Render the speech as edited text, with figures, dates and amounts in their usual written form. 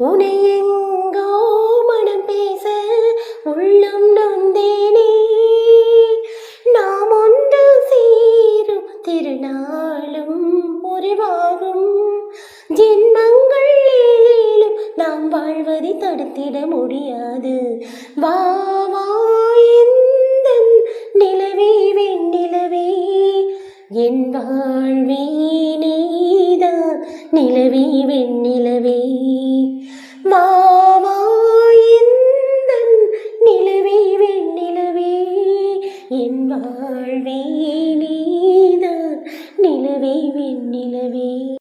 உனை எங்கோ மனம் பேச உள்ளம் நொந்தேனே. நாம் ஒன்று சேரும் திருநாளும் உருவாகும். ஜென்மங்கள் ஏழும் நாம் வாழ்வதை தடுத்திட முடியாது. வா வா எந்தன் நிலவே வெண்ணிலவே, என் வாழ்வே நீதான் நிலவே வெண்ணிலவே.